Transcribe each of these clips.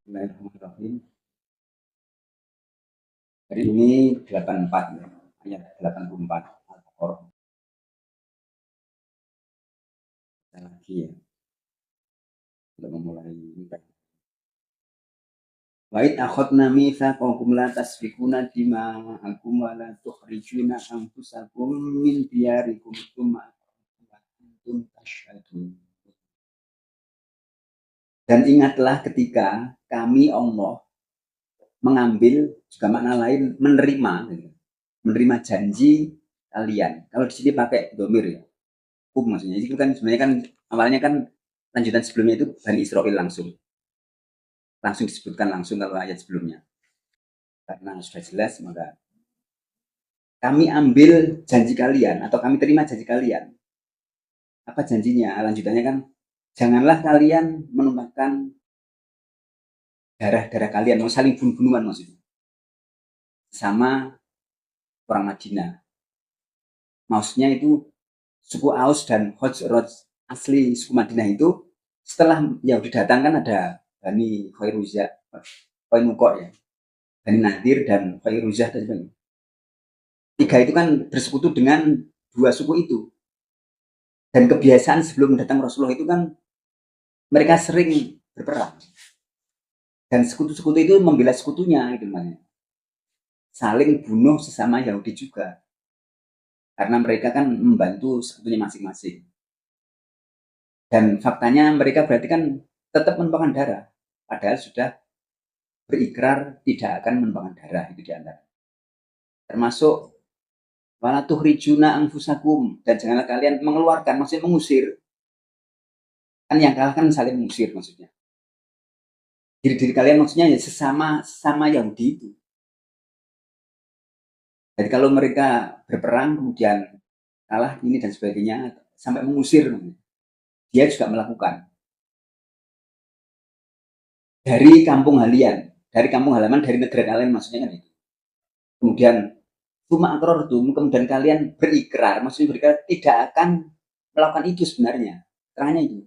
Bismillahirrahmanirrahim. Hari ini 84 ya, ayat 84 Al-Baqarah. Kita lagi ya, untuk memulai wa id akhadna mitsaqakum la tasfikuna dima'akum wa la tukhrijuna anfusakum min diyarikum tsumma antum tashhadun. Dan ingatlah ketika kami Allah mengambil, juga makna lain menerima janji kalian. Kalau di sini pakai domir ya, maksudnya itu kan sebenarnya kan awalnya kan lanjutan sebelumnya itu Bani Israel langsung disebutkan langsung kalau ayat sebelumnya, karena sudah jelas maka kami ambil janji kalian atau kami terima janji kalian. Apa janjinya? Lanjutannya kan janganlah kalian menumpahkan darah kalian, mau saling bunuh-bunuhan maksudnya sama orang Madinah. Maksudnya itu suku Aus dan Khazraj asli suku Madinah itu setelah Yahudi datang kan ada Bani Khairuzah, Qainuqa ya, Bani Nadir dan Khairuzah dan sebagainya. Tiga itu kan bersekutu dengan dua suku itu. Dan kebiasaan sebelum datang Rasulullah itu kan mereka sering berperang. Dan sekutu-sekutu itu membela sekutunya gitu namanya. Saling bunuh sesama Yahudi juga. Karena mereka kan membantu sekutunya masing-masing. Dan faktanya mereka berarti kan tetap menumpahkan darah. Padahal sudah berikrar tidak akan menumpahkan darah, itu diantara. Termasuk wala tukhrijuna anfusakum, dan janganlah kalian mengeluarkan, maksudnya mengusir. Kan yang kalah kan saling mengusir maksudnya. Diri kalian maksudnya ya sesama Yahudi itu. Jadi kalau mereka berperang kemudian kalah ini dan sebagainya sampai mengusir, dia juga melakukan dari kampung halaman, dari negara kalian maksudnya kan itu. Kemudian cuma kemudian kalian berikrar, maksudnya berikrar tidak akan melakukan itu sebenarnya. Terangnya itu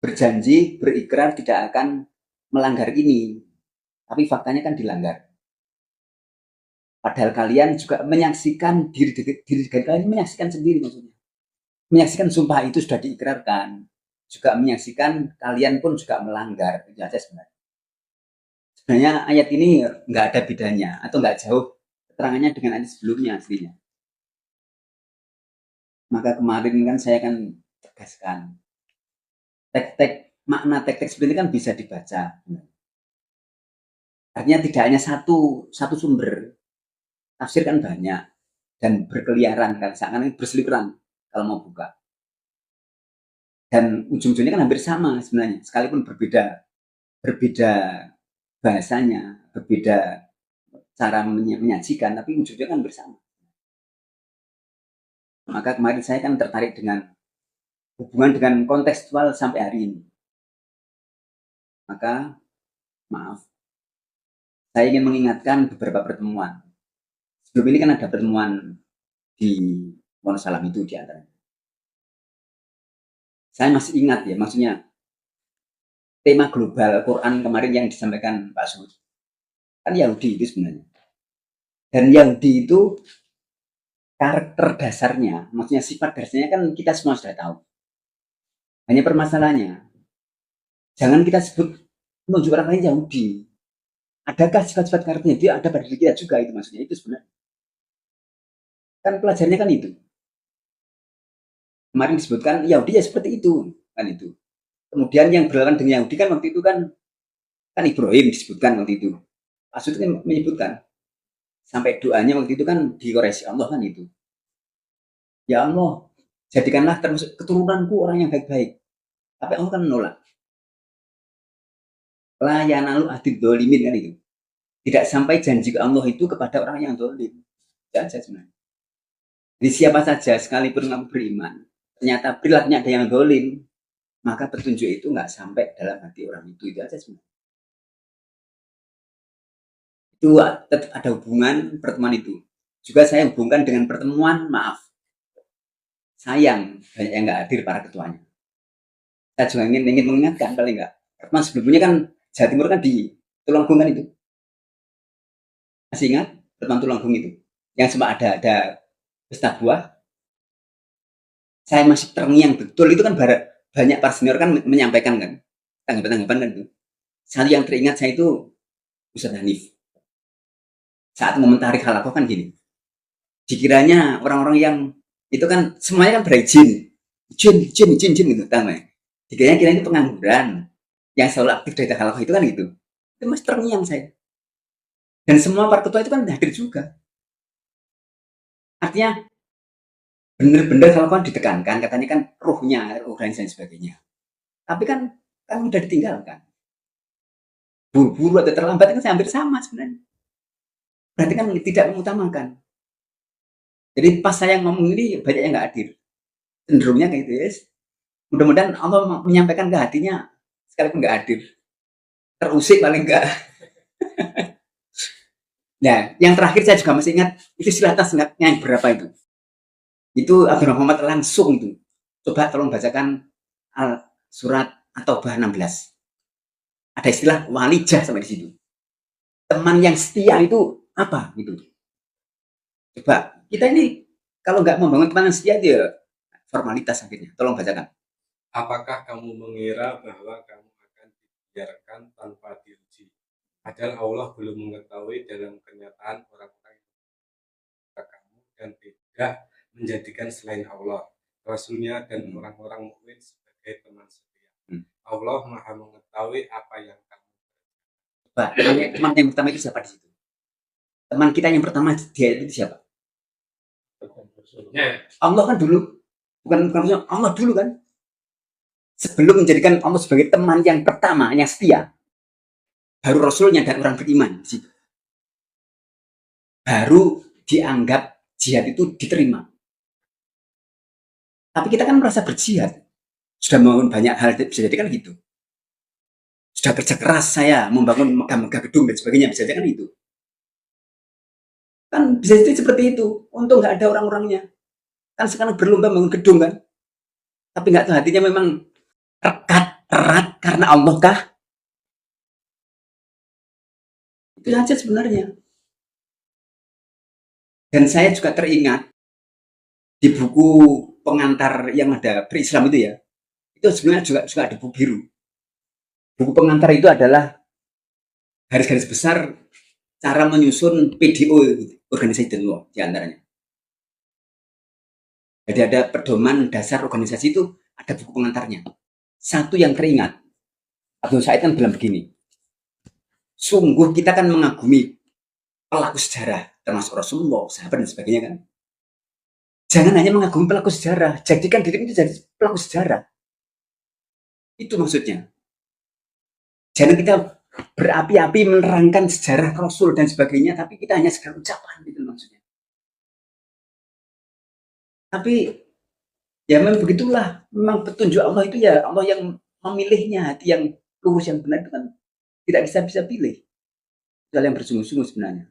berjanji, berikrar tidak akan melanggar ini, tapi faktanya kan dilanggar. Padahal kalian juga menyaksikan diri kalian, menyaksikan sendiri maksudnya. Menyaksikan sumpah itu sudah diikrarkan. Juga menyaksikan kalian pun juga melanggar. Itu aja sebenarnya. Sebenarnya ayat ini nggak ada bedanya atau nggak jauh keterangannya dengan ayat sebelumnya aslinya. Maka kemarin kan saya kan tegaskan. Makna tek-tek seperti ini kan bisa dibaca. Artinya tidak hanya satu sumber. Tafsir kan banyak dan berkeliaran kan, seakan-akan berseliweran kalau mau buka. Dan ujung-ujungnya kan hampir sama sebenarnya, sekalipun berbeda bahasanya, berbeda cara menyajikan, tapi ujungnya kan bersama. Maka kemarin saya kan tertarik dengan hubungan dengan kontekstual sampai hari ini. Maka maaf, saya ingin mengingatkan beberapa pertemuan. Sebelum ini kan ada pertemuan di Wonosalam itu di antaranya. Saya masih ingat ya, maksudnya tema global Quran kemarin yang disampaikan Pak Suhud. Kan Yahudi itu sebenarnya. Dan Yahudi itu karakter dasarnya, maksudnya sifat dasarnya kan kita semua sudah tahu. Hanya permasalahannya, jangan kita sebut menunjuk orang lain Yahudi. Adakah sifat-sifat karakternya dia ada pada diri kita juga, itu maksudnya, itu sebenarnya. Kan pelajarannya kan itu. Kemarin disebutkan Yahudi ya seperti itu, kan itu. Kemudian yang berlawan dengan Yahudi kan waktu itu kan Ibrahim disebutkan waktu itu. Maksudnya kan menyebutkan sampai doanya waktu itu kan dikoreksi Allah kan itu. Ya Allah, jadikanlah termasuk keturunanku orang yang baik-baik. Tapi Allah kan menolak. La yanalu ahdid dolimin kan itu. Tidak sampai janji Allah itu kepada orang yang dolim. Tidak aja sebenarnya. Jadi siapa saja sekalipun kamu beriman, ternyata perilakunya ada yang dolim, maka petunjuk itu nggak sampai dalam hati orang itu aja sebenarnya. Itu tetap ada hubungan pertemuan itu. Juga saya hubungkan dengan pertemuan, maaf, sayang banyak yang nggak hadir para ketuanya. Saya juga ingin mengingatkan paling nggak. Pertemuan sebelumnya kan Jawa Timur kan di Tulungagung kan itu. Masih ingat teman Tulungagung itu? Yang cuma ada pesta buah. Saya masih terngiang betul itu kan banyak para senior kan menyampaikan kan tanggapan-tanggapan kan itu. Satu yang teringat saya itu Ustadz Hanif. Saat mengomentari hal aku kan gini. Dikiranya orang-orang yang itu kan semuanya kan berizin. Jin gitu namanya. Dikiranya itu pengangguran yang selalu aktif dari hal itu kan gitu. Itu masih terngiang saya. Dan semua para ketua itu kan hadir juga. Artinya benar-benar kalau kan ditekankan katanya kan ruhnya organisasi dan sebagainya. Tapi kan udah ditinggalkan. Buru-buru atau terlambat kan hampir sama sebenarnya. Berarti kan tidak mengutamakan. Jadi pas saya ngomong ini banyak yang nggak hadir. Cenderungnya kayak gitu ya. Mudah-mudahan Allah menyampaikan ke hatinya sekalipun nggak hadir. Terusik paling enggak. Nah, yang terakhir saya juga masih ingat itu silatas yang berapa itu. Itu Abdul Muhammad langsung itu. Coba tolong bacakan surat At-Taubah 16. Ada istilah walijah sampai di situ. Teman yang setia itu apa gitu. Coba kita ini kalau nggak membangun teman yang setia dia formalitas akhirnya. Tolong bacakan. Apakah kamu mengira bahwa kamu akan dibiarkan tanpa diuji? Padahal Allah belum mengetahui dalam kenyataan orang-orang yang kamu dan tidak menjadikan selain Allah, Rasulnya dan orang-orang mukmin sebagai teman setia. Allah Maha mengetahui apa yang kamu kerjakan. Teman yang pertama itu siapa di situ? Teman kita yang pertama dia itu siapa? Allah kan dulu, bukan Allah dulu kan. Sebelum menjadikan Allah sebagai teman yang pertama, yang setia, baru Rasulnya dan orang beriman di situ. Baru dianggap jihad itu diterima. Tapi kita kan merasa berjihad, sudah membangun banyak hal, bisa jadi kan gitu. Sudah kerja keras saya membangun megah-megah gedung dan sebagainya, bisa jadi kan itu. Kan bisa jadi seperti itu. Untung nggak ada orang-orangnya. Kan sekarang berlomba membangun gedung kan. Tapi nggak tahu hatinya memang rekat erat karena Allah kah? Itu saja sebenarnya. Dan saya juga teringat di buku pengantar yang ada berislam itu ya, itu sebenarnya juga ada buku biru. Buku pengantar itu adalah garis-garis besar cara menyusun PDO organisasi Danlaw di antaranya. Jadi ada pedoman dasar organisasi itu, ada buku pengantarnya. Satu yang teringat, Abdul Said kan bilang begini, sungguh kita kan mengagumi pelaku sejarah, termasuk Rasulullah, sahabat dan sebagainya kan. Jangan hanya mengagumi pelaku sejarah, jadikan diri itu jadi pelaku sejarah. Itu maksudnya. Jangan kita berapi-api menerangkan sejarah Rasul dan sebagainya, tapi kita hanya sekedar ucapan, gitu maksudnya. Tapi ya memang begitulah, memang petunjuk Allah itu ya Allah yang memilihnya, hati yang lurus yang benar itu kan tidak bisa pilih. Itu hal yang bersungguh-sungguh sebenarnya.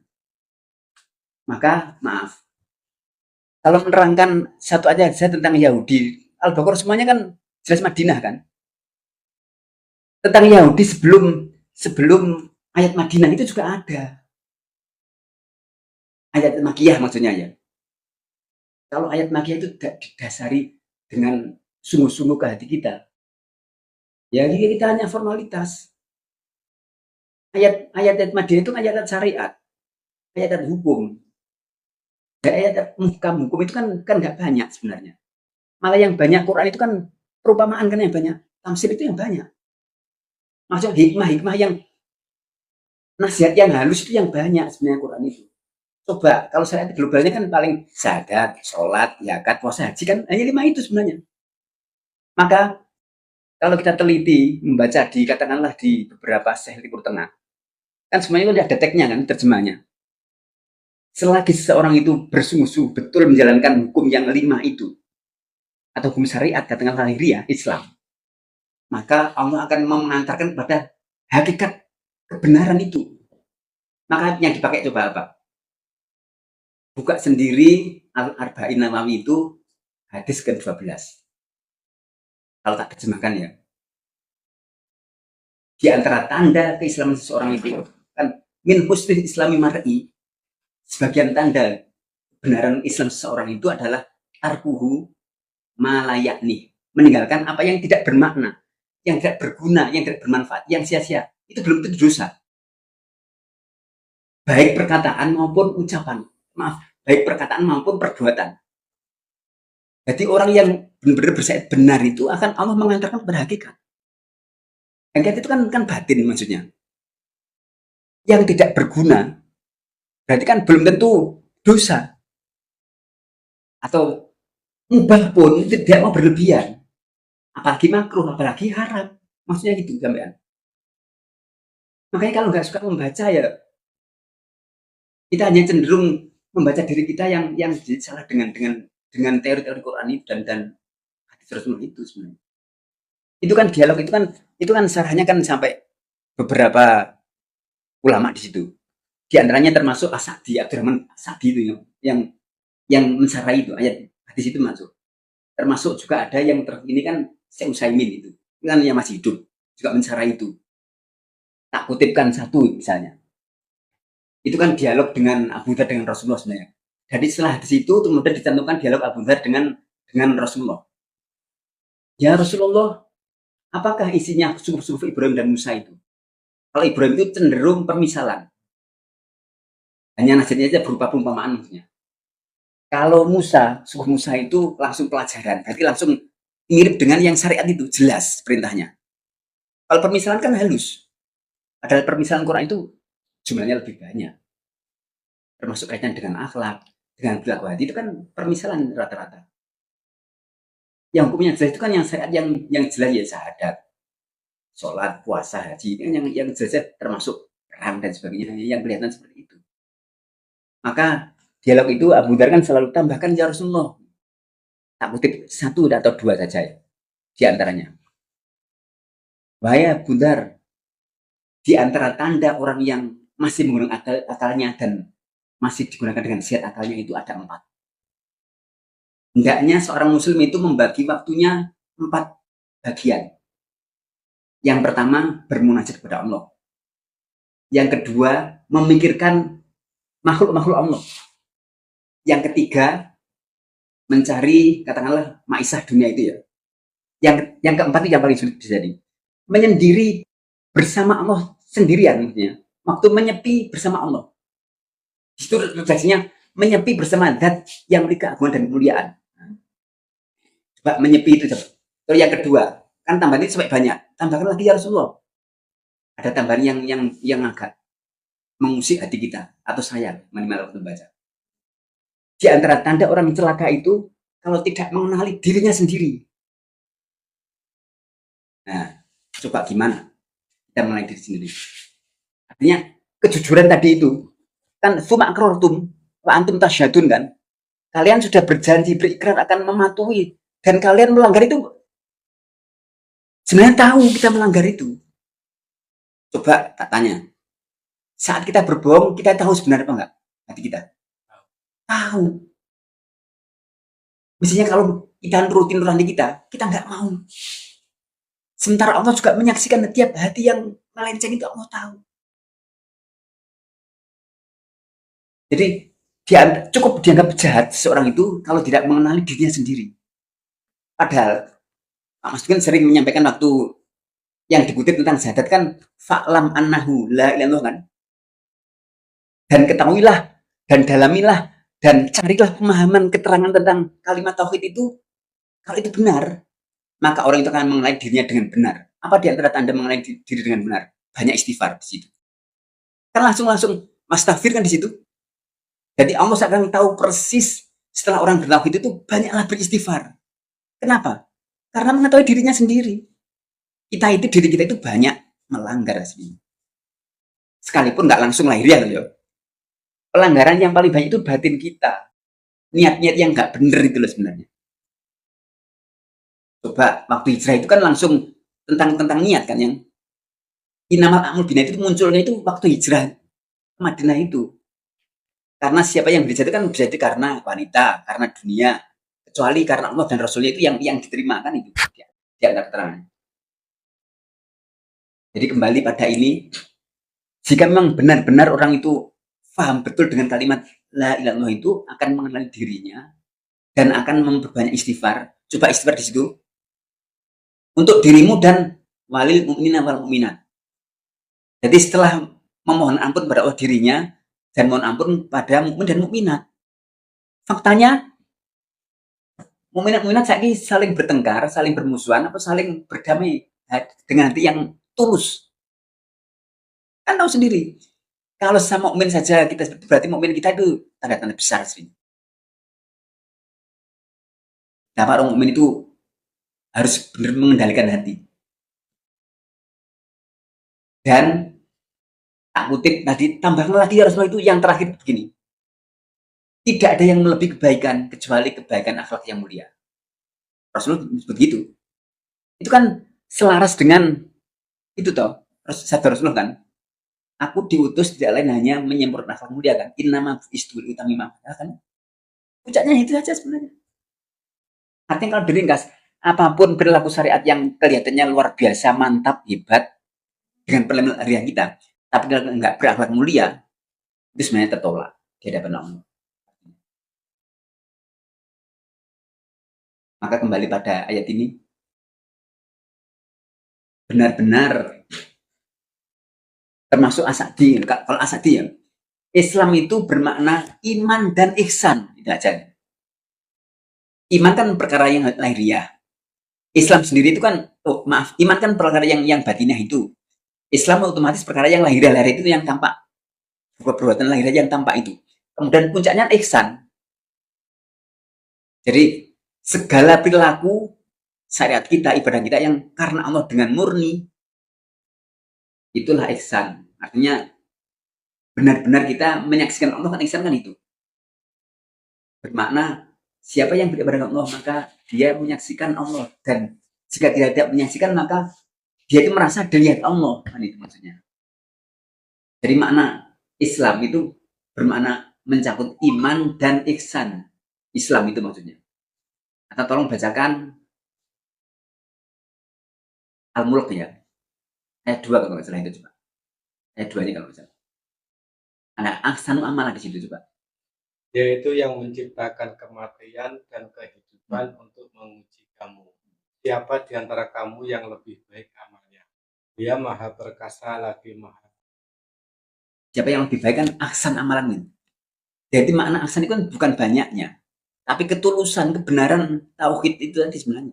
Maka maaf, kalau menerangkan satu aja tentang Yahudi, Al-Baqarah semuanya kan jelas Madinah kan. Tentang Yahudi sebelum ayat Madinah itu juga ada. Ayat Makiyah maksudnya ya. Kalau ayat Makiyah itu didasari dengan sungguh-sungguh ke hati kita. Ya kita hanya formalitas. Ayat Madinah itu ayat syariat, ayat hukum. Dan ayat hukum itu kan nggak banyak sebenarnya. Malah yang banyak Quran itu kan perumpamaan kan yang banyak. Tamsil itu yang banyak. Maksudnya hikmah yang nasihat yang halus itu yang banyak sebenarnya Quran itu. Coba kalau syariat globalnya kan paling syahadat, sholat, zakat, puasa, haji kan hanya 5 itu sebenarnya. Maka kalau kita teliti membaca di katakanlah di beberapa Sahih Timur Tengah, kan semuanya kan ada teksnya kan, terjemahnya. Selagi seseorang itu bersungguh-sungguh betul menjalankan hukum yang 5 itu, atau hukum syariat, katakanlah lahiriah Islam, maka Allah akan mengantarkan kepada hakikat kebenaran itu. Maka yang dipakai coba apa? Buka sendiri Al-Arba'in Nawawi itu hadis ke-12. Kalau tak terjemahkan ya. Di antara tanda keislaman seseorang itu kan min husnil islami mar'i, sebagian tanda kebenaran Islam seseorang itu adalah tarkuhu malayakni, meninggalkan apa yang tidak bermakna, yang tidak berguna, yang tidak bermanfaat, yang sia-sia. Itu belum tentu dosa. Baik perkataan maupun ucapan. Maaf, baik perkataan maupun perbuatan. Jadi orang yang benar-benar bersyaiat benar itu akan Allah mengantarkan kepada hakikat. Hakikat itu kan batin maksudnya. Yang tidak berguna, berarti kan belum tentu dosa. Atau mubah pun tidak mau berlebihan. Apalagi makruh, apalagi haram. Maksudnya gitu, sampean. Makanya kalau nggak suka membaca ya, kita hanya cenderung membaca diri kita yang salah dengan teori-teori Quran itu dan hadis Rasulullah itu sebenarnya. Itu kan dialog itu kan sarahnya kan sampai beberapa ulama di situ. Di antaranya termasuk As-Sa'di, Abdurrahman As-Sa'di itu yang mensarai itu ayat hadis itu masuk. Termasuk juga ada yang ini kan Syekh Utsaimin itu kan yang masih hidup juga mensarai itu. Tak kutipkan satu misalnya. Itu kan dialog dengan Abu Dzar dengan Rasulullah sebenarnya. Jadi setelah di situ kemudian dicantumkan dialog Abu Dzar dengan Rasulullah. Ya Rasulullah, apakah isinya suhuf Ibrahim dan Musa itu? Kalau Ibrahim itu cenderung permisalan. Hanya nasihatnya aja berupa perumpamaan maksudnya. Kalau Musa, suhuf Musa itu langsung pelajaran. Berarti langsung mirip dengan yang syariat itu, jelas perintahnya. Kalau permisalan kan halus. Padahal permisalan Quran itu jumlahnya lebih banyak. Termasuk kaitan dengan akhlak, dengan berlaku hati itu kan permisalan rata-rata. Yang hukumnya jelas itu kan yang syariat yang jelas ya syahadat, sholat, puasa, haji, itu kan yang jelas termasuk perang dan sebagainya yang kelihatan seperti itu. Maka dialog itu Abu Dzar kan selalu tambahkan ya Rasulullah. Tak kutip satu atau dua saja ya, di antaranya. Wahai Abu Dzar, di antara tanda orang yang masih menggunakan akalnya dan masih digunakan dengan sehat akalnya itu ada 4. Hendaknya seorang muslim itu membagi waktunya 4 bagian. Yang pertama, bermunajat kepada Allah. Yang kedua, memikirkan makhluk-makhluk Allah. Yang ketiga, mencari katakanlah maisah dunia itu ya. Yang keempat itu yang paling sulit terjadi. Menyendiri bersama Allah sendirian maksudnya. Waktu menyepi bersama Allah. Itu redaksinya menyepi bersama zat yang memiliki keagungan dan kemuliaan. Coba menyepi itu coba. Terus yang kedua, kan tambahan itu sampai banyak. Tambahkan lagi ya Rasulullah. Ada tambahan yang agak mengusik hati kita atau sayang minimal waktu baca. Di antara tanda orang celaka itu kalau tidak mengenali dirinya sendiri. Nah, coba gimana kita mengenali diri sendiri? Artinya kejujuran tadi itu kan suma akrortum wa antum tasyadun kan. Kalian sudah berjanji berikrar akan mematuhi dan kalian melanggar itu. Sebenarnya tahu kita melanggar itu. Coba tak tanya. Saat kita berbohong, kita tahu sebenarnya apa enggak hati kita? Tahu. Misalnya kalau kita rutin nurani kita enggak mau. Sementara Allah juga menyaksikan setiap hati yang melenceng itu Allah tahu. Jadi cukup dianggap jahat seorang itu kalau tidak mengenali dirinya sendiri. Padahal Pak Mas kan sering menyampaikan waktu yang dikutip tentang syahadat kan fa'lam annahu la ilaha illallah kan. Dan ketahuilah dan dalamilah dan carilah pemahaman keterangan tentang kalimat tauhid itu. Kalau itu benar, maka orang itu akan mengenali dirinya dengan benar. Apa di antara tanda mengenali diri dengan benar? Banyak istighfar di situ. Kan langsung mastaghfir kan di situ. Jadi Allah akan tahu persis setelah orang bertauhid itu banyaklah beristighfar. Kenapa? Karena mengetahui dirinya sendiri. Diri kita itu banyak melanggar aslinya. Sekalipun nggak langsung lahiriah loh. Pelanggaran yang paling banyak itu batin kita. Niat-niat yang nggak bener itu loh sebenarnya. Coba waktu hijrah itu kan langsung tentang niat kan yang inamal a'mal binniat itu munculnya itu waktu hijrah ke Madinah itu. Karena siapa yang berhijrah itu kan bisa jadi karena wanita, karena dunia, kecuali karena Allah dan Rasulnya itu yang diterima kan itu di antara keterangan. Jadi kembali pada ini, jika memang benar-benar orang itu paham betul dengan kalimat la ilaha illallah itu, akan mengenali dirinya dan akan memperbanyak istighfar. Coba istighfar di situ untuk dirimu dan walil mukminin wal mukminat. Jadi setelah memohon ampun pada Allah dirinya dan mohon ampun pada mukmin dan mukminat. Faktanya mukminat saiki saling bertengkar, saling bermusuhan, apa saling berdamai dengan hati yang tulus. Kan tahu sendiri. Kalau sama mukmin saja kita berarti mukmin kita itu tanda-tanda besar sih. Nah, orang mukmin itu harus benar mengendalikan hati. Dan tak kutip tadi, tambahkan lagi ya Rasulullah itu yang terakhir begini. Tidak ada yang melebihi kebaikan kecuali kebaikan akhlak yang mulia. Rasulullah begitu. Itu kan selaras dengan itu toh. Sabda Rasulullah kan. Aku diutus tidak lain hanya menyempurnakan akhlak mulia kan. Innama istul utami kan. Puncaknya itu aja sebenarnya. Artinya kalau diringkas, apapun perilaku syariat yang kelihatannya luar biasa, mantap, hebat dengan pelarian kita, tapi kalau nggak berakhlak mulia, itu sebenarnya tertolak di hadapan Allah. Maka kembali pada ayat ini, benar-benar termasuk Asadi. Kalau Asadi ya, Islam itu bermakna iman dan ihsan. Itu aja. Iman kan perkara yang lahiriah. Islam sendiri itu kan, iman kan perkara yang batinah itu. Islam otomatis perkara yang lahiriah itu yang tampak. Perbuatan lahiriah yang tampak itu. Kemudian puncaknya ihsan. Jadi segala perilaku syariat kita, ibadah kita yang karena Allah dengan murni, itulah ihsan. Artinya benar-benar kita menyaksikan Allah kan ihsan kan itu. Bermakna siapa yang beribadah kepada Allah maka dia menyaksikan Allah, dan jika tidak menyaksikan maka dia itu merasa dilihat Allah, kan itu maksudnya. Jadi makna Islam itu bermakna mencakup iman dan ihsan. Islam itu maksudnya. Atau tolong bacakan Al-Mulk ya. Ayat 2 kalau nggak salah itu coba. Ayat 2 ini kalau nggak salah. Ada ahsanu amalan di situ coba. Yaitu yang menciptakan kematian dan kehidupan untuk menguji kamu. Siapa di antara kamu yang lebih baik amalnya? Dia maha perkasa lagi maha. Siapa yang lebih baik kan ahsan amalan ini. Jadi makna ahsan itu kan bukan banyaknya, tapi ketulusan, kebenaran, tauhid itu tadi sebenarnya.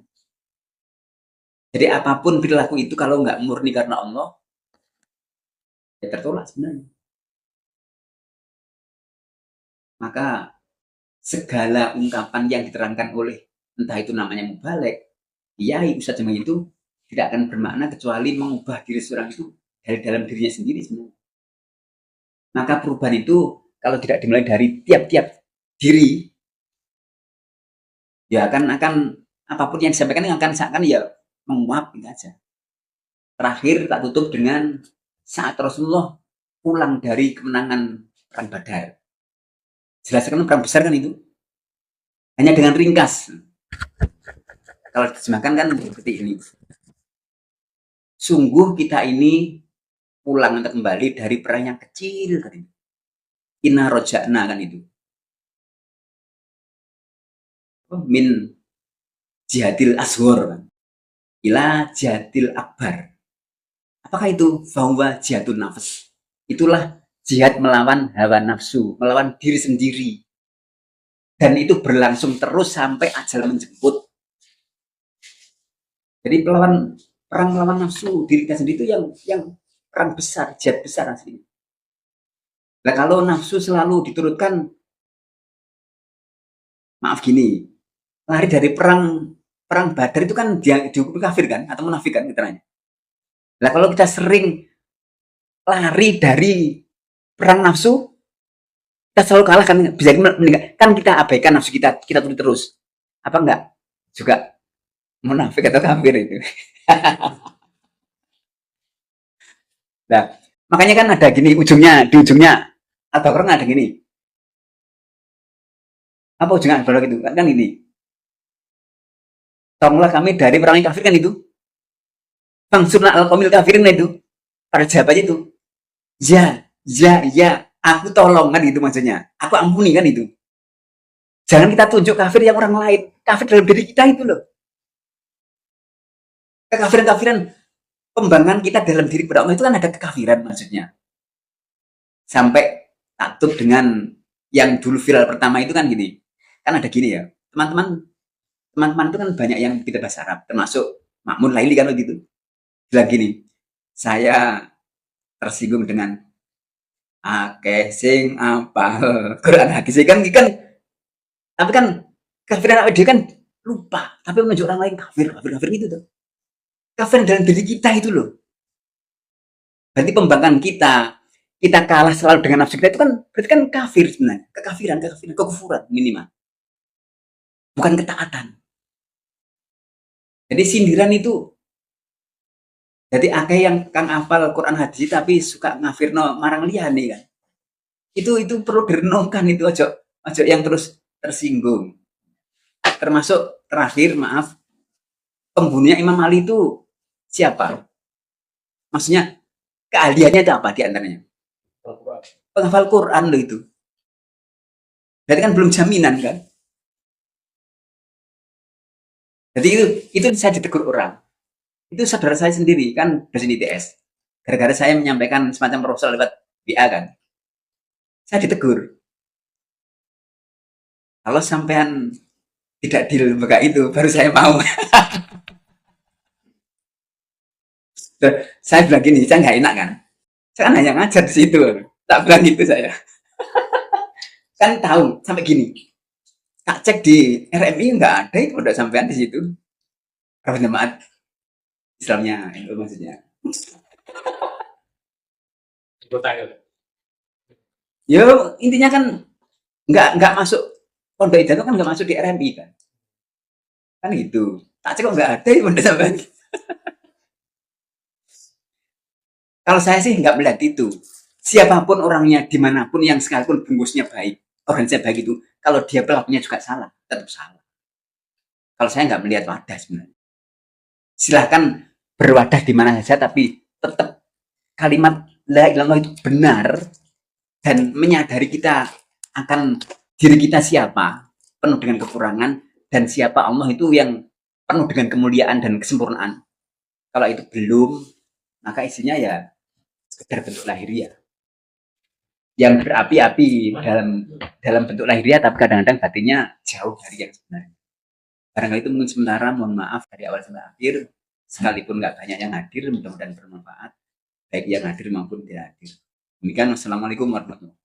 Jadi apapun perilaku itu kalau nggak murni karena Allah, ya tertolak sebenarnya. Maka segala ungkapan yang diterangkan oleh entah itu namanya mubalek, kiai, ustadz itu tidak akan bermakna kecuali mengubah diri seorang itu dari dalam dirinya sendiri sebenarnya. Maka perubahan itu kalau tidak dimulai dari tiap-tiap diri, ya akan apapun yang disampaikan akan seakan ya menguap gitu aja. Terakhir tak tutup dengan saat Rasulullah pulang dari kemenangan perang Badar. Jelaskan perang besar kan itu. Hanya dengan ringkas. Kalau diterjemahkan kan seperti ini. Sungguh kita ini pulang atau kembali dari perang yang kecil kan itu. Inna roja'na kan itu. Min jihadil asghar kan. Ila jihadil akbar. Apakah itu? Bahwa jihadul nafs. Itulah jihad melawan hawa nafsu, melawan diri sendiri. Dan itu berlangsung terus sampai ajal menjemput. Jadi perang melawan nafsu diri kita sendiri itu yang perang besar, jihad besar aslinya. Nah kalau nafsu selalu diturutkan, maaf gini, lari dari perang Badar itu kan dia dihukum kafir kan, atau munafik kan keterangannya. Nah kalau kita sering lari dari perang nafsu, kita selalu kalah kan, bisa meninggal. Kan kita abaikan nafsu kita tulis terus. Apa enggak? Juga munafik atau kafir itu. Nah, makanya kan ada gini di ujungnya Al-Baqarah ada gini. Apa ujungnya Al-Baqarah itu? Kan ini. Tolonglah kami dari perang kafir kan itu. Bangsurna al-qomil kafirin itu. pada jawabannya itu, ya, aku tolong kan itu maksudnya. Aku ampuni kan itu. Jangan kita tunjuk kafir yang orang lain. Kafir dalam diri kita itu loh. Kekafiran-kafiran pembangkangan kita dalam diri kepada Allah itu kan ada kekafiran maksudnya. Sampai takut dengan yang dulu viral pertama itu kan gini. Kan ada gini ya. Teman-teman itu kan banyak yang tidak bahasa Arab, termasuk Makmun Laili kan begitu. Bilang gini, saya tersinggung dengan akeh sing apal Quran hadis kan tapi kan kafiran dia kan lupa, tapi menunjuk orang lain kafir gitu tuh. Kafir dalam diri kita itu loh. Berarti pembangkangan kita kalah selalu dengan nafsu kita itu kan berarti kan kafir sebenarnya, kekufuran minimal. Bukan ketaatan. Jadi sindiran itu jadi akeh yang kang hafal Quran hadis tapi suka ngafirno marang liyane kan. Itu perlu direnungkan itu ojo yang terus tersinggung. Termasuk terakhir maaf pembunuhnya Imam Ali itu siapa? Maksudnya keahliannya itu apa di antaranya? Penghafal Quran loh itu. Berarti kan belum jaminan kan? Jadi itu saya ditegur orang. Itu saudara saya sendiri kan dosen ITS. Gara-gara saya menyampaikan semacam proposal lewat WA kan. Saya ditegur. Kalau sampean tidak di lembaga itu, baru saya mau. Saya bilang gini, saya nggak enak kan. Saya kan hanya ngajar di situ. Tak bilang gitu saya. Kan tahu sampai gini. Tak cek di RMI nggak ada itu udah sampean di situ. Kalau jemaat Islamnya itu maksudnya. Ya intinya kan nggak masuk pondok itu kan nggak masuk di RMI kan gitu. Tak cek kok nggak ada itu udah sampean. Kalau saya sih nggak melihat itu. Siapapun orangnya, dimanapun yang sekalipun bungkusnya baik, organisasi baik itu, kalau dia pelakunya juga salah, tetap salah. Kalau saya nggak melihat wadah sebenarnya. Silahkan berwadah di mana saja, tapi tetap kalimat la ilaha illallah itu benar dan menyadari kita akan diri kita siapa, penuh dengan kekurangan, dan siapa Allah itu yang penuh dengan kemuliaan dan kesempurnaan. Kalau itu belum, maka isinya ya sekedar bentuk lahiriah yang berapi-api dalam bentuk lahiriah, tapi kadang-kadang batinnya jauh dari yang sebenarnya. Barangkali itu mungkin sementara, mohon maaf dari awal sampai akhir, sekalipun nggak banyak yang hadir, mudah-mudahan bermanfaat, baik yang hadir maupun tidak hadir. Demikian, wassalamualaikum warahmatullahi wabarakatuh.